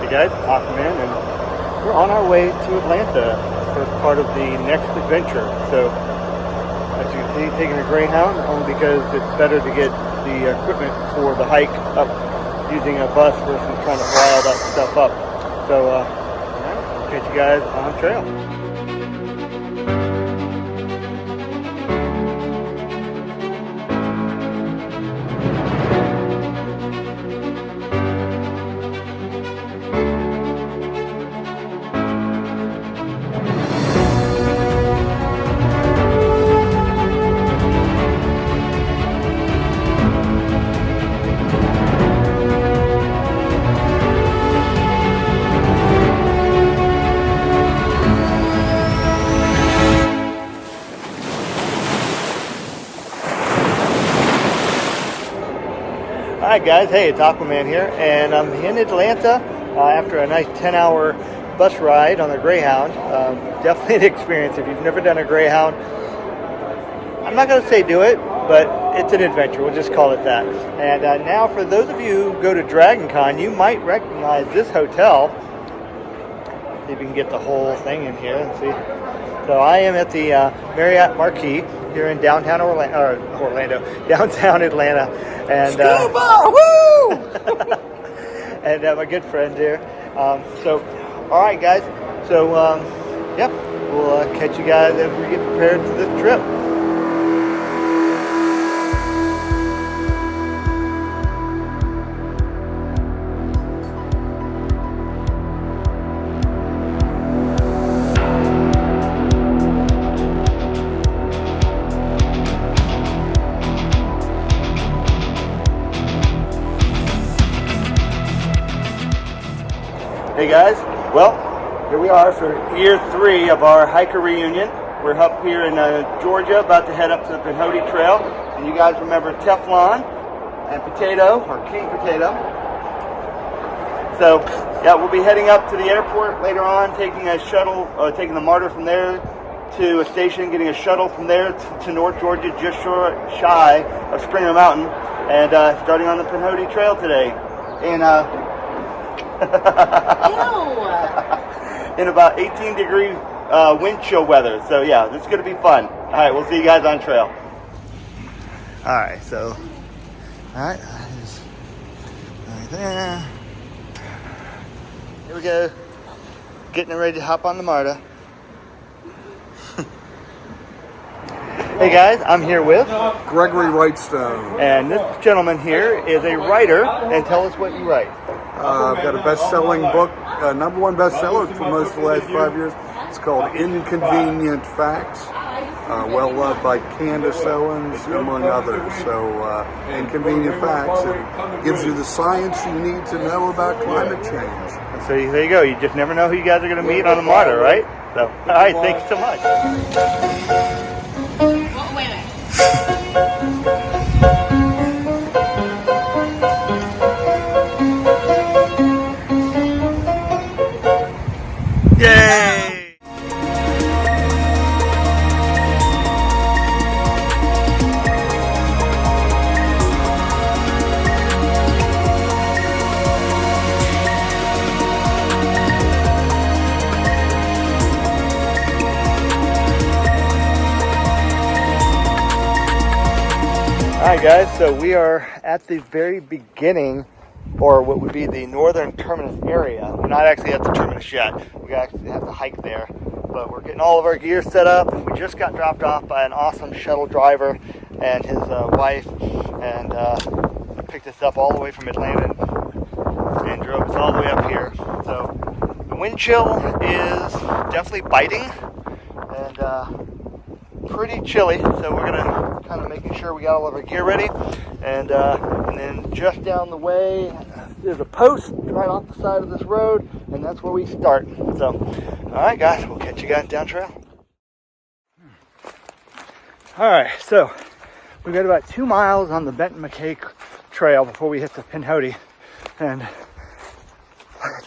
Hey guys, Aquaman, and we're on our way to Atlanta for part of the next adventure. So, as you can see, taking a Greyhound only because it's better to get the equipment for the hike up using a bus versus trying to fly all that stuff up. So, I'll catch you guys on trail. Alright guys, hey, it's Aquaman here, and I'm in Atlanta after a nice 10-hour bus ride on the Greyhound. Definitely an experience. If you've never done a Greyhound, I'm not going to say do it, but it's an adventure. We'll just call it that. And now for those of you who go to Dragon Con, you might recognize this hotel. See if we can get the whole thing in here and see. So I am at the Marriott Marquis here in downtown downtown Atlanta, and woo! and my good friend here. So, all right, guys. So, yep, we'll catch you guys as we get prepared for this trip. Hey guys, well, here we are for year 3 of our hiker reunion. We're up here in Georgia, about to head up to the Pinhoti Trail. And you guys remember Teflon and Potato, or King Potato. So, yeah, we'll be heading up to the airport later on, taking a shuttle, taking the MARTA from there to a station, getting a shuttle from there to North Georgia, just shy of Springer Mountain, and starting on the Pinhoti Trail today. And in about 18-degree wind chill weather. So yeah, this is going to be fun. All right, we'll see you guys on trail. All right, so right there. Here we go. Getting ready to hop on the MARTA. Hey guys, I'm here with Gregory Whitestone. And this gentleman here is a writer. And tell us what you write. I've got a best-selling book, number 1 bestseller for most of the last 5 years. It's called Inconvenient Facts, well loved by Candace Owens, among others. So, Inconvenient Facts, it gives you the science you need to know about climate change. So there you go. You just never know who you guys are going to meet on the MARTA, right? So, all right, thanks so much. Well, wait a minute. Yay! Alright guys, so we are at the very beginning, or what would be the northern terminus area. We're not actually at the terminus yet. We actually have to hike there, but we're getting all of our gear set up. We just got dropped off by an awesome shuttle driver and his wife, and picked us up all the way from Atlanta and drove us all the way up here. So the wind chill is definitely biting and pretty chilly, so we're gonna kind of making sure we got all of our gear ready, and then just down the way there's a post right off the side of this road, and that's where we start. So, all right, guys, we'll catch you guys down trail. All right, so we've got about 2 miles on the Benton McKay Trail before we hit the Pinhoti, and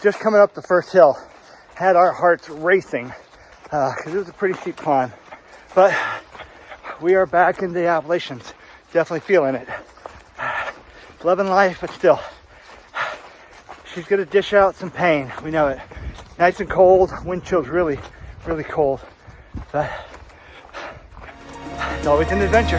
just coming up the first hill, had our hearts racing because it was a pretty steep climb. But we are back in the Appalachians, definitely feeling it. Loving life, but still she's gonna dish out some pain. We know it. Nice and cold. Wind chill's really, really cold. But it's always an adventure.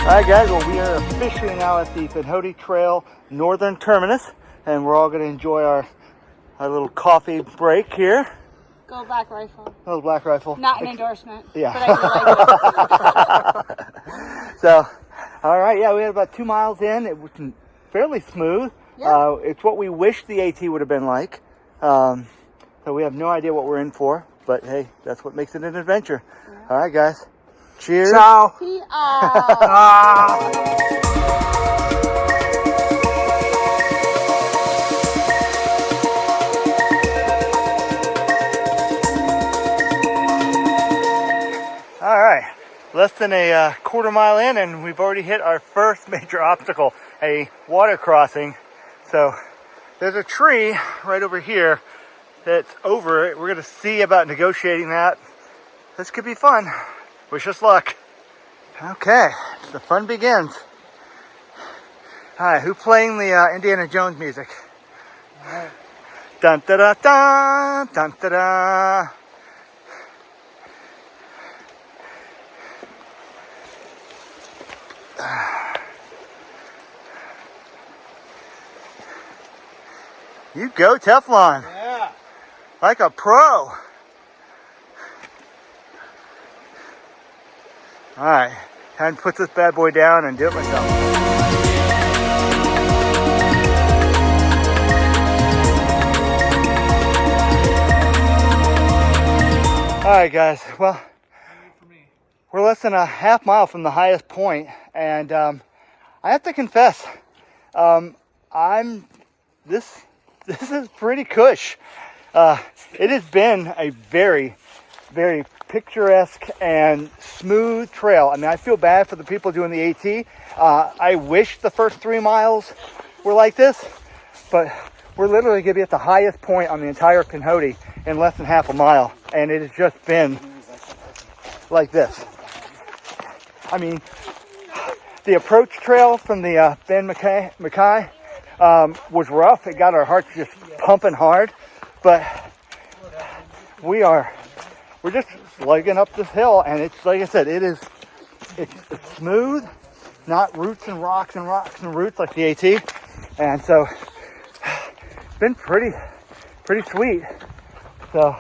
Alright guys, well we are officially now at the Pinhoti Trail northern terminus, and we're all going to enjoy our little coffee break here. Go Black Rifle. Little Black Rifle. Not an endorsement. Yeah. But I do like it. So, alright, yeah, we had about 2 miles in. It was fairly smooth. Yeah. It's what we wish the AT would have been like. So we have no idea what we're in for, but hey, that's what makes it an adventure. Yeah. Alright guys. Cheers. Ciao. All right, less than a quarter mile in, and we've already hit our first major obstacle, a water crossing. So there's a tree right over here that's over it. We're going to see about negotiating that. This could be fun. Wish us luck. Okay, the fun begins. All right, who's playing the Indiana Jones music? Dun da da da, dun da da. You go, Teflon. Yeah. Like a pro. All right, time to put this bad boy down and do it myself. All right, guys. Well, we're less than a half mile from the highest point, and I have to confess, this is pretty cush. It has been a very, very picturesque and smooth trail. I mean, I feel bad for the people doing the AT. I wish the first 3 miles were like this, but we're literally going to be at the highest point on the entire Pinhoti in less than half a mile, and it has just been like this. I mean, the approach trail from the Ben Mackay was rough. It got our hearts just pumping hard, but we're just slugging up this hill, and it's like I said, it's smooth, not roots and rocks and roots like the AT, and so it's been pretty sweet. So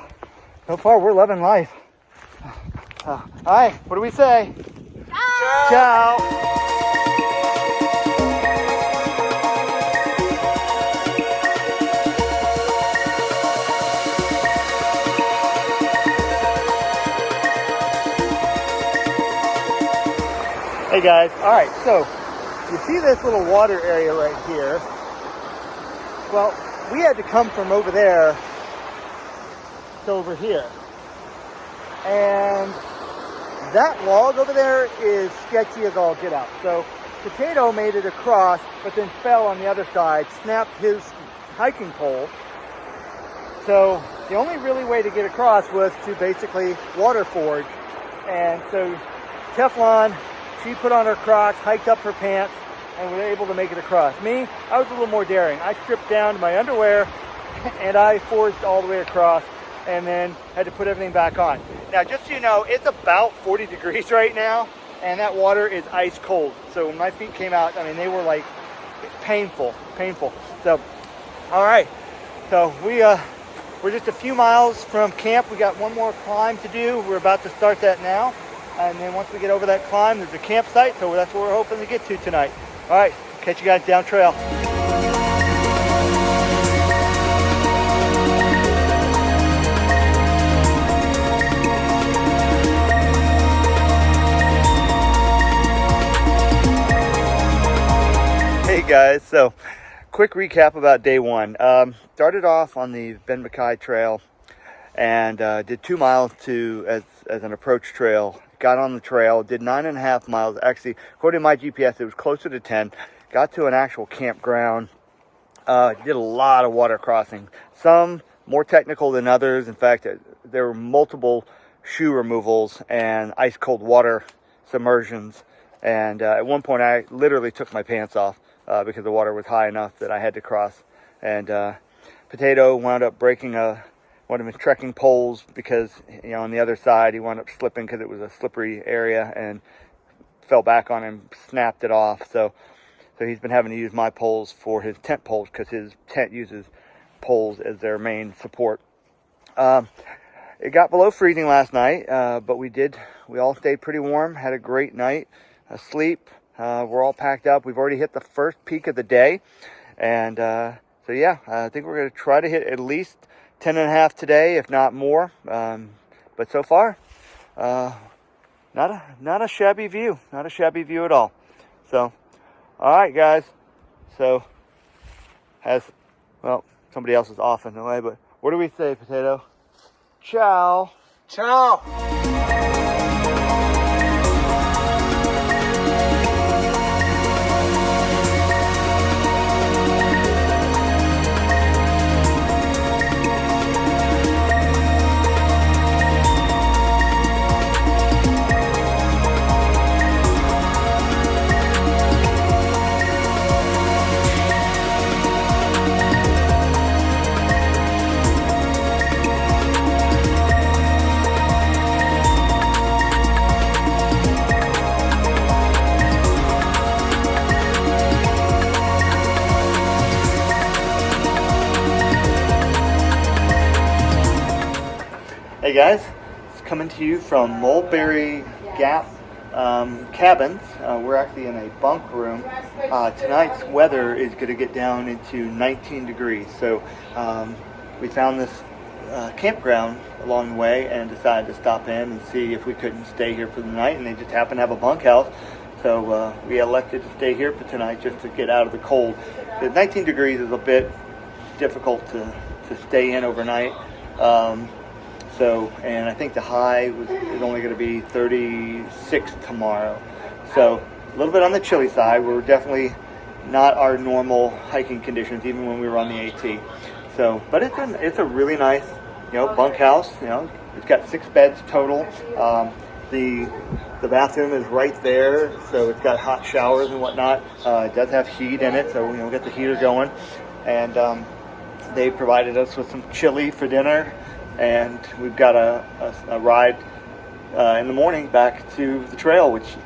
far we're loving life. All right, what do we say? Ciao. Ciao. Hey guys, all right, so you see this little water area right here? Well, we had to come from over there to over here. And that log over there is sketchy as all get out. So Potato made it across, but then fell on the other side, snapped his hiking pole. So the only really way to get across was to basically water forge. And so Teflon, she put on her Crocs, hiked up her pants, and was able to make it across. Me, I was a little more daring. I stripped down to my underwear, and I forged all the way across, and then had to put everything back on. Now, just so you know, it's about 40 degrees right now, and that water is ice cold. So when my feet came out, I mean, they were like painful. So, all right. So we're just a few miles from camp. We got one more climb to do. We're about to start that now. And then once we get over that climb, there's a campsite, so that's what we're hoping to get to tonight. All right, catch you guys down trail. Hey guys, so quick recap about day one. Started off on the Ben Mackay Trail and did 2 miles as an approach trail. Got on the trail, did 9.5 miles. Actually, according to my GPS, it was closer to 10. got to an actual campground. Did a lot of water crossing. Some more technical than others. In fact, there were multiple shoe removals and ice cold water submersions. And at one point, I literally took my pants off because the water was high enough that I had to cross. And Potato wound up breaking one of his trekking poles because, on the other side, he wound up slipping because it was a slippery area and fell back on him, snapped it off. So he's been having to use my poles for his tent poles because his tent uses poles as their main support. It got below freezing last night, but we all stayed pretty warm, had a great night, sleep. We're all packed up. We've already hit the first peak of the day. And so yeah, I think we're going to try to hit at least 10.5 today, if not more. But so far, not a shabby view. Not a shabby view at all. So, all right, guys. So, somebody else is off in the way, but what do we say, Potato? Ciao. Ciao. Hey guys, it's coming to you from Mulberry Gap Cabins. We're actually in a bunk room. Tonight's weather is going to get down into 19 degrees. So we found this campground along the way and decided to stop in and see if we couldn't stay here for the night. And they just happen to have a bunkhouse. So we elected to stay here for tonight just to get out of the cold. The 19 degrees is a bit difficult to stay in overnight. And I think the high is only going to be 36 tomorrow. So a little bit on the chilly side. We're definitely not our normal hiking conditions, even when we were on the AT. So, but it's a really nice, bunkhouse. It's got 6 beds total. The bathroom is right there, so it's got hot showers and whatnot. It does have heat in it, so we'll get the heater going. And they provided us with some chili for dinner. And we've got a ride in the morning back to the trail, which is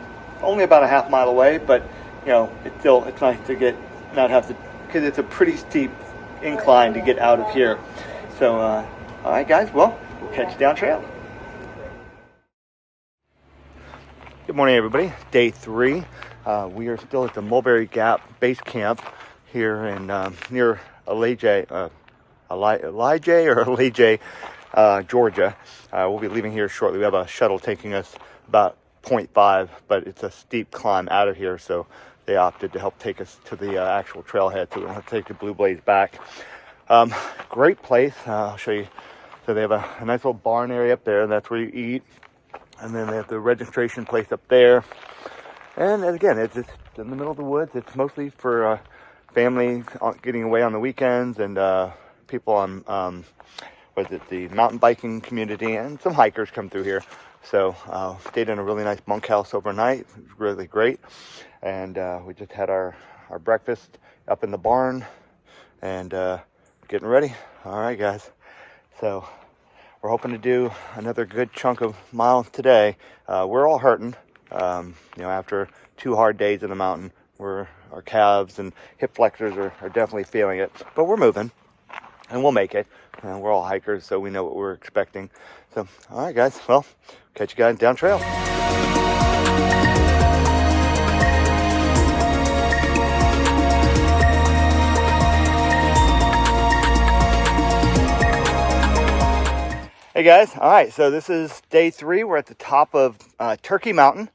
only about a half mile away, but it's nice to not have to, because it's a pretty steep incline to get out of here. So all right guys, we'll catch you down trail. Good morning everybody. Day 3. We are still at the Mulberry Gap base camp here in near Elijah, Georgia. We'll be leaving here shortly. We have a shuttle taking us about 0.5, but it's a steep climb out of here, so they opted to help take us to the actual trailhead, so we don't have to take the Blue Blaze back. Great place. I'll show you. So they have a nice little barn area up there, and that's where you eat. And then they have the registration place up there. And again, it's just in the middle of the woods. It's mostly for families getting away on the weekends and people on the mountain biking community, and some hikers come through here. So stayed in a really nice bunkhouse overnight. It was really great. And we just had our breakfast up in the barn and getting ready. All right, guys. So we're hoping to do another good chunk of miles today. We're all hurting. After 2 hard days in the mountain, our calves and hip flexors are definitely feeling it. But we're moving, and we'll make it. We're all hikers, so we know what we're expecting. So, all right, guys. Well, catch you guys down trail. Hey, guys. All right, so this is day 3. We're at the top of Turkey Mountain,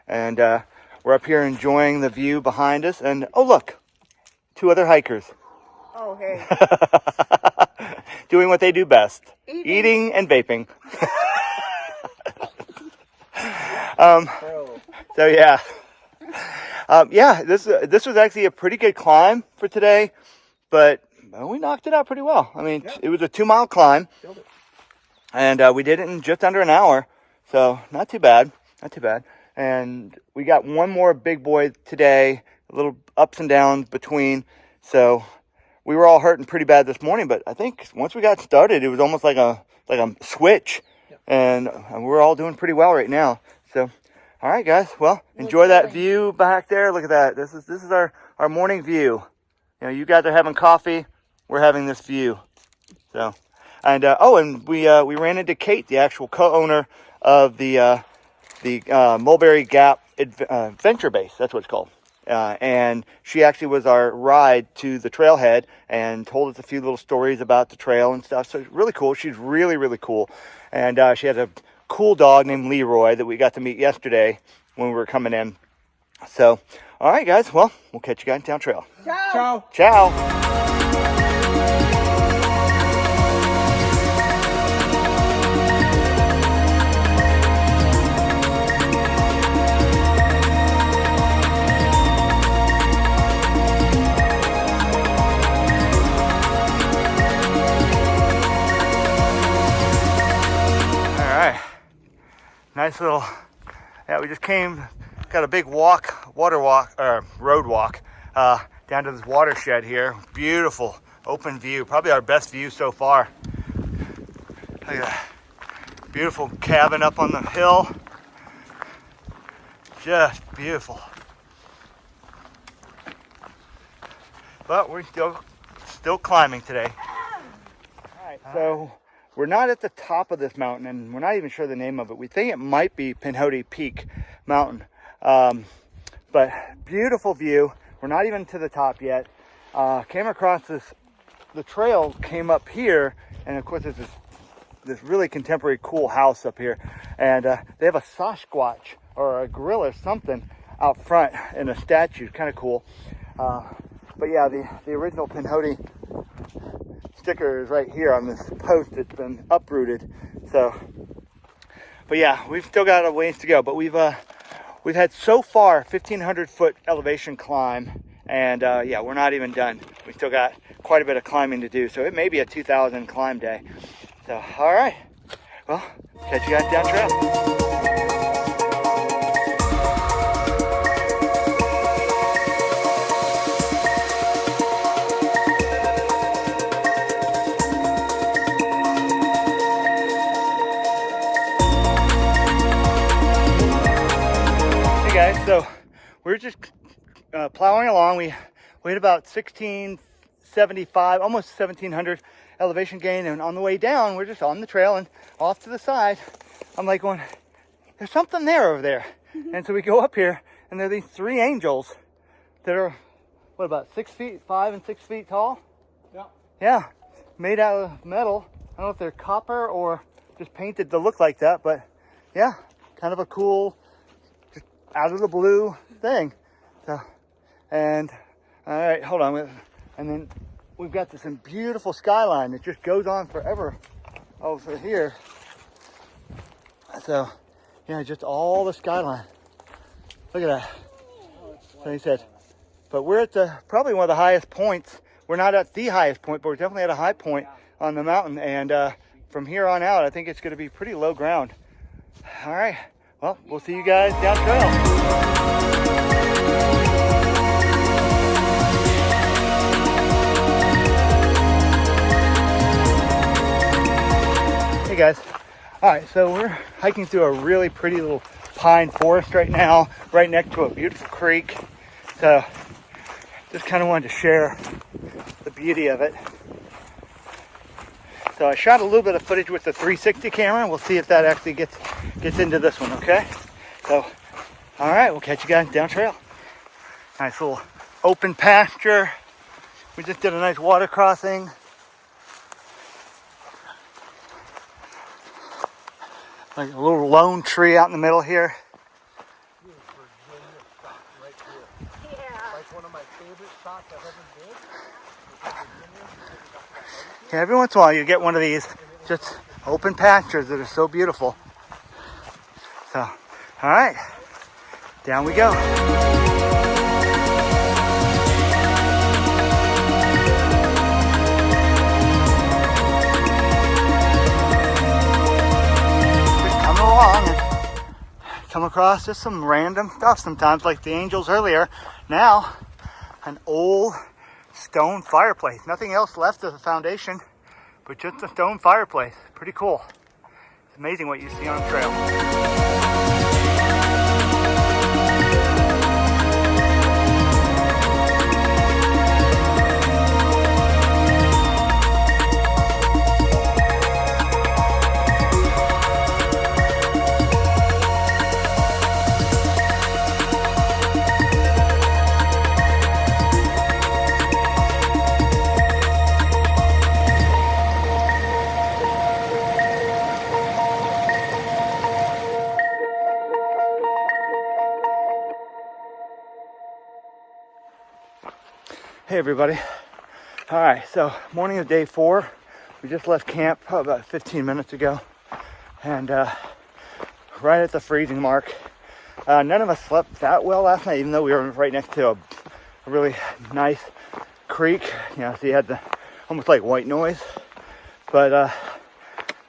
and we're up here enjoying the view behind us. And, oh, look, 2 other hikers. Oh, hey. Doing what they do best. Eating and vaping. So yeah. Yeah, this was actually a pretty good climb for today, but we knocked it out pretty well. I mean, It was a 2-mile climb, and we did it in just under an hour, so not too bad, not too bad. And we got one more big boy today, a little ups and downs between, so we were all hurting pretty bad this morning, but I think once we got started, it was almost like a switch, and we're all doing pretty well right now. So, all right, guys. Well, enjoy that view back there. Look at that. This is our morning view. You know, you guys are having coffee. We're having this view. So, and and we ran into Kate, the actual co-owner of the Mulberry Gap Adventure Base. That's what it's called. And she actually was our ride to the trailhead and told us a few little stories about the trail and stuff. So it's really cool. She's really, really cool. And she has a cool dog named Leroy that we got to meet yesterday when we were coming in. So, all right, guys. Well, we'll catch you guys down trail. Ciao. Ciao. Ciao. Nice little, we just got a big road walk, down to this watershed here. Beautiful, open view, probably our best view so far. Look at that, beautiful cabin up on the hill. Just beautiful. But we're still climbing today. All right, so we're not at the top of this mountain, and we're not even sure the name of it. We think it might be Pinhoti Peak Mountain. But beautiful view. We're not even to the top yet. Came across the trail came up here, and of course there's this really contemporary cool house up here. And they have a Sasquatch or a gorilla or something out front in a statue. Kind of cool. But yeah, the original Pinhoti sticker is right here on this post. It's been uprooted. So, but yeah, we've still got a ways to go. But we've had so far 1,500 foot elevation climb, and yeah, we're not even done. We still got quite a bit of climbing to do. So it may be a 2,000 climb day. So, all right. Well, catch you guys down trail. So we're just plowing along. We hit about 1,675, almost 1,700 elevation gain, and on the way down, we're just on the trail and off to the side. I'm like going, there's something there over there. And so we go up here, and there are these 3 angels that are, what, about 6 feet, 5 and 6 feet tall? Yeah. Yeah, made out of metal. I don't know if they're copper or just painted to look like that, but yeah, kind of a cool, out of the blue thing. So, and all right, hold on. And then we've got this beautiful skyline that just goes on forever over here. So, yeah, just all the skyline. Look at that. So he said, but we're at probably one of the highest points. We're not at the highest point, but we're definitely at a high point on the mountain. And from here on out, I think it's going to be pretty low ground. All right. Well, we'll see you guys down trail. Hey guys. All right, so we're hiking through a really pretty little pine forest right now, right next to a beautiful creek. So just kind of wanted to share the beauty of it. So I shot a little bit of footage with the 360 camera. We'll see if that actually gets into this one, okay? So, all right, we'll catch you guys down trail. Nice little open pasture. We just did a nice water crossing. Like a little lone tree out in the middle here. That's one of my favorite shots I've ever did. Yeah, every once in a while you get one of these just open pastures that are so beautiful. So, all right, down we go. across just some random stuff sometimes, like the angels earlier. Now, an old stone fireplace. Nothing else left of the foundation, but just a stone fireplace. Pretty cool. It's amazing what you see on the trail. Hey everybody. All right, so morning of day 4. We just left camp about 15 minutes ago, and right at the freezing mark. None of us slept that well last night, even though we were right next to a really nice creek. You know, so you had the almost like white noise. But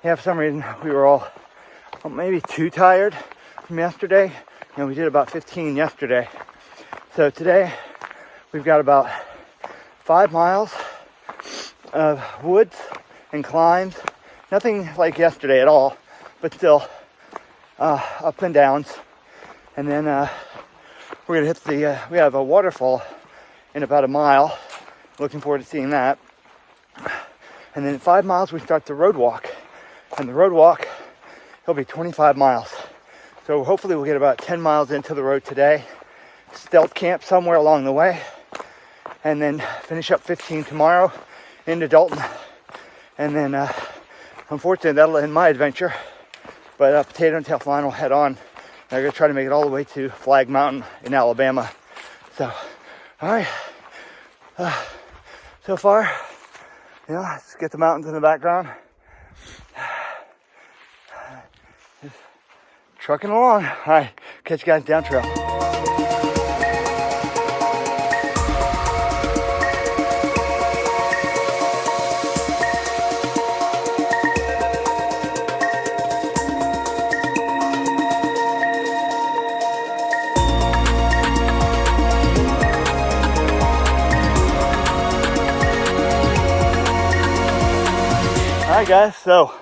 yeah, for some reason we were all maybe too tired from yesterday. You know, we did about 15 yesterday. So today we've got about 5 miles of woods and climbs. Nothing like yesterday at all, but still ups and downs. And then we're gonna hit the, we have a waterfall in about a mile. Looking forward to seeing that. And then in 5 miles we start the road walk. And the road walk, it'll be 25 miles. So hopefully we'll get about 10 miles into the road today. Stealth camp somewhere along the way. And then finish up 15 tomorrow into Dalton. And then, unfortunately, that'll end my adventure. But Potato and Tailfine will head on. They're going to try to make it all the way to Flag Mountain in Alabama. So, all right. So far, you know, let's get the mountains in the background. Just trucking along. All right, catch you guys down trail. Alright guys, so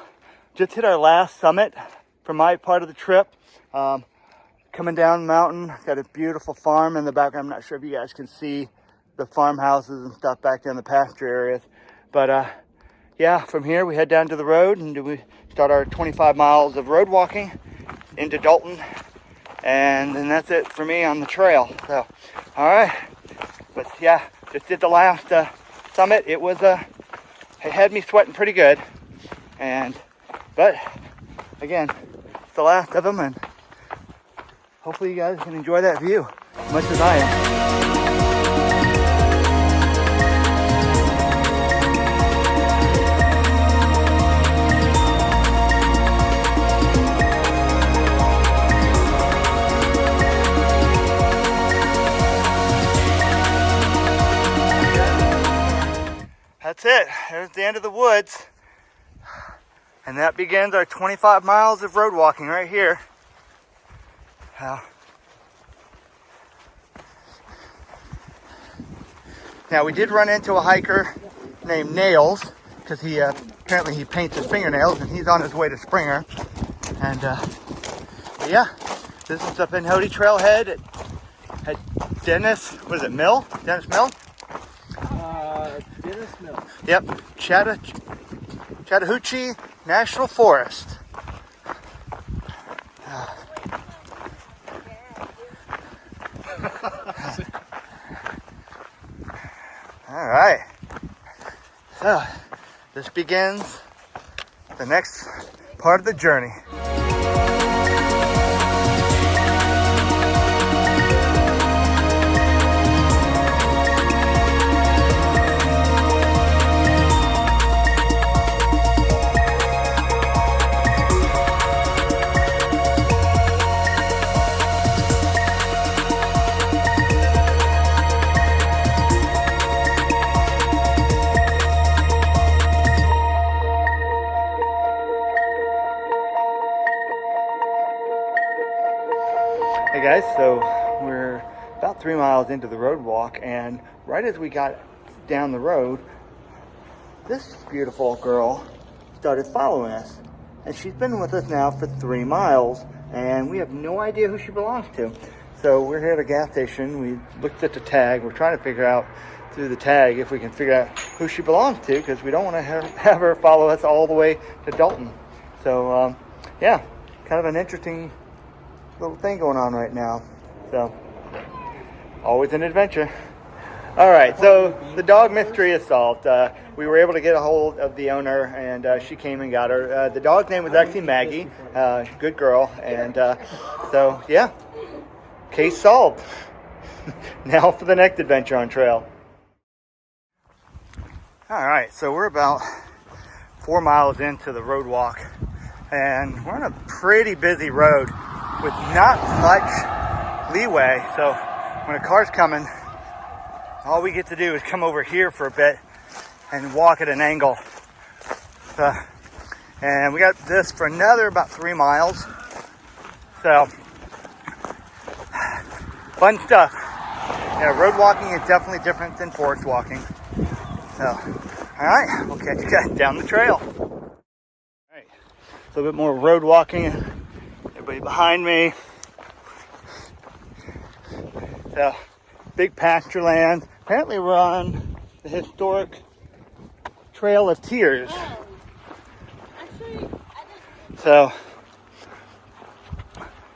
just hit our last summit for my part of the trip. Coming down the mountain, got a beautiful farm in the background. I'm not sure if you guys can see the farmhouses and stuff back there in the pasture areas. But yeah, from here we head down to the road and we start our 25 miles of road walking into Dalton. And then that's it for me on the trail. So, alright. But yeah, just did the last summit. It was, it had me sweating pretty good. But again, it's the last of them, and hopefully you guys can enjoy that view as much as I am. That's it. There's the end of the woods. And that begins our 25 miles of road walking right here. Now we did run into a hiker named Nails, because he apparently he paints his fingernails, and he's on his way to Springer. And yeah, this is the Pinhoti Trailhead at Dennis. What is it? Mill? Dennis Mill? Dennis Mill. Yep, Chattahoochee National Forest. All right. So this begins the next part of the journey. so we're about 3 miles into the road walk, and right as we got down the road, this beautiful girl started following us. And she's been with us now for 3 miles, and we have no idea who she belongs to. So we're here at a gas station. We looked at the tag. We're trying to figure out through the tag if we can figure out who she belongs to, because we don't want to have her follow us all the way to Dalton. So yeah, kind of an interesting little thing going on right now. So always an adventure. All right, so the dog mystery is solved. We were able to get a hold of the owner, and she came and got her. The dog's name was actually Maggie, good girl, and so yeah, case solved. Now for the next adventure on trail. All right, so we're about 4 miles into the road walk, and we're on a pretty busy road with not much leeway. So when a car's coming, all we get to do is come over here for a bit and walk at an angle. And we got this for another about 3 miles. So fun stuff. Yeah, road walking is definitely different than forest walking. So, all right, we'll catch you guys down the trail. All right, a little bit more road walking. Everybody behind me. So, big pasture land. Apparently we're on the historic Trail of Tears. So,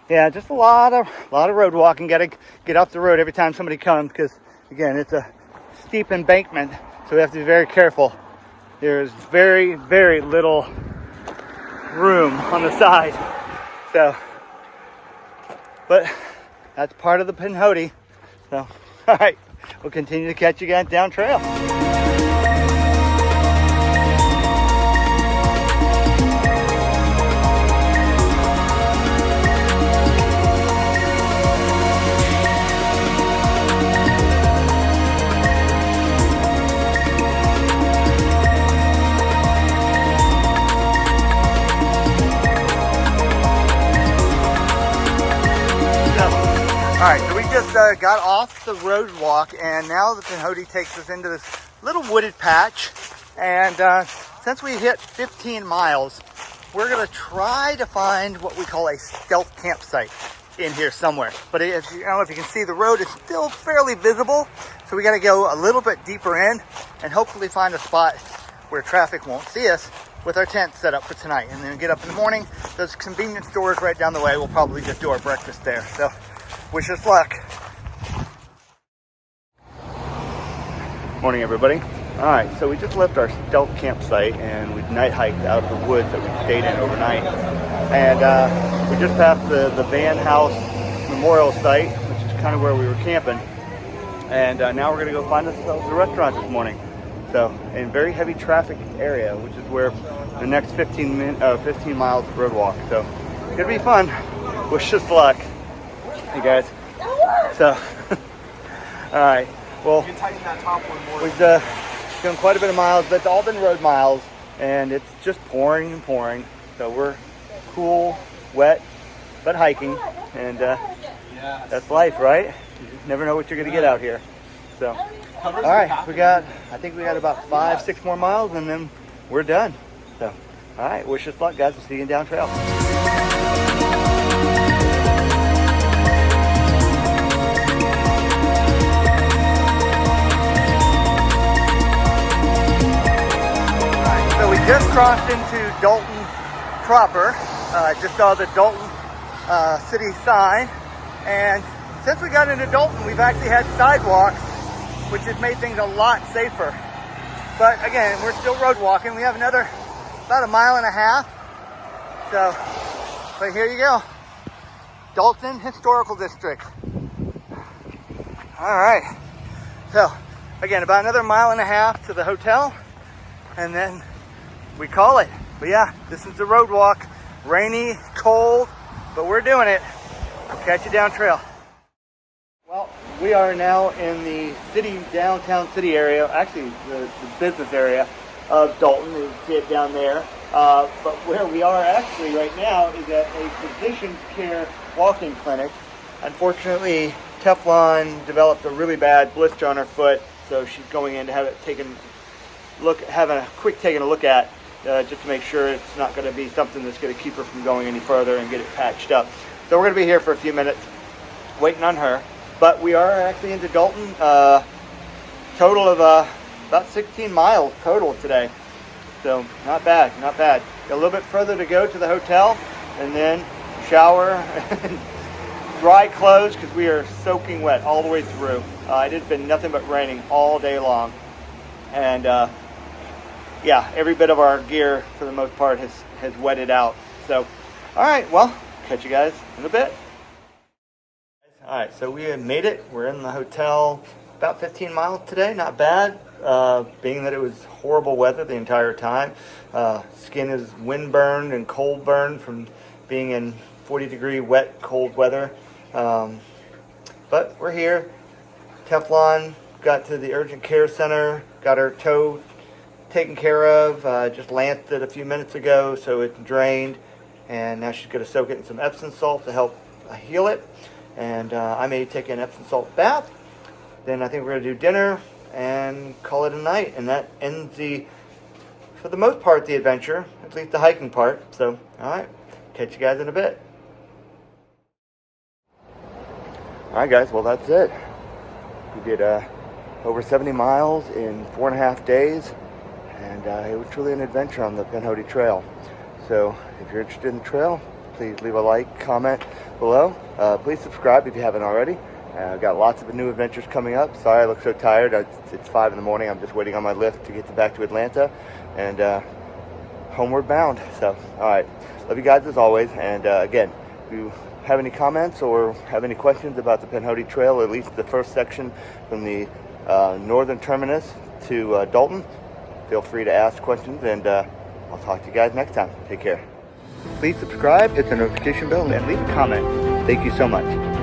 yeah, just a lot of road walking. Got to get off the road every time somebody comes, because again, it's a steep embankment, so we have to be very careful. There's very, very little room on the side. So, but that's part of the Pinhoti. So, all right, we'll continue to catch you guys down trail. All right, so we just got off the road walk, and now the Pinhoti takes us into this little wooded patch. And since we hit 15 miles, we're gonna try to find what we call a stealth campsite in here somewhere. But if you, I don't know if you can see, the road is still fairly visible, so we gotta go a little bit deeper in and hopefully find a spot where traffic won't see us with our tent set up for tonight. And then get up in the morning. There's convenience stores right down the way. We'll probably just do our breakfast there. So wish us luck. Morning, everybody. All right, so we just left our stealth campsite and we night hiked out of the woods that we stayed in overnight. And we just passed the Van House Memorial Site, which is kind of where we were camping. And now we're gonna go find ourselves a restaurant this morning. So, in a very heavy traffic area, which is where the next 15 miles of road walk. So, it's gonna be fun. Wish us luck. Hey guys. So, all right. Well, you can tighten that top one more. We've done quite a bit of miles, but it's all been road miles, and it's just pouring and pouring. So we're cool, wet, but hiking, and that's life, right? You never know what you're gonna get out here. So, all right, I think we got about 5-6 more miles, and then we're done. So, all right, wish us luck, guys. We'll see you down trail. We just crossed into Dalton proper. Just saw the Dalton city sign, and since we got into Dalton, we've actually had sidewalks, which has made things a lot safer. But again, we're still road walking. We have about 1.5 miles. So, but here you go, Dalton Historical District. All right. So again, about another 1.5 miles to the hotel, and then we call it. But yeah, this is the road walk. Rainy, cold, but we're doing it. We'll catch you down trail. Well, we are now in the downtown city area, actually the business area of Dalton. You see it down there. But where we are actually right now is at a physician's care walking clinic. Unfortunately, Teflon developed a really bad blister on her foot, so she's going in to have it having a quick look at, just to make sure it's not going to be something that's going to keep her from going any further and get it patched up. So we're going to be here for a few minutes waiting on her, but we are actually into Dalton. Total of about 16 miles total today, so not bad, not bad. Got a little bit further to go to the hotel, and then shower and dry clothes because we are soaking wet all the way through. It has been nothing but raining all day long, and yeah, every bit of our gear for the most part has wetted out. So, all right, well, catch you guys in a bit. All right, so we have made it. We're in the hotel, about 15 miles today, not bad, being that it was horrible weather the entire time. Skin is wind burned and cold burned from being in 40-degree wet, cold weather. But we're here. Teflon got to the urgent care center, got her toe taken care of, just lanced it a few minutes ago, so it drained, and now she's going to soak it in some Epsom salt to help heal it. And I may take an Epsom salt bath. Then I think we're going to do dinner and call it a night, and that ends for the most part, the adventure, at least the hiking part. So, all right, catch you guys in a bit. All right, guys, well, that's it. We did over 70 miles in 4.5 days, and it was truly an adventure on the Pinhoti Trail. So if you're interested in the trail, please leave a like, comment below. Please subscribe if you haven't already. I've got lots of new adventures coming up. Sorry I look so tired. It's 5 in the morning. I'm just waiting on my lift to get back to Atlanta and homeward bound. So, all right. Love you guys as always. And again, if you have any comments or have any questions about the Pinhoti Trail, or at least the first section from the northern terminus to Dalton, feel free to ask questions, and I'll talk to you guys next time. Take care. Please subscribe, hit the notification bell, and leave a comment. Thank you so much.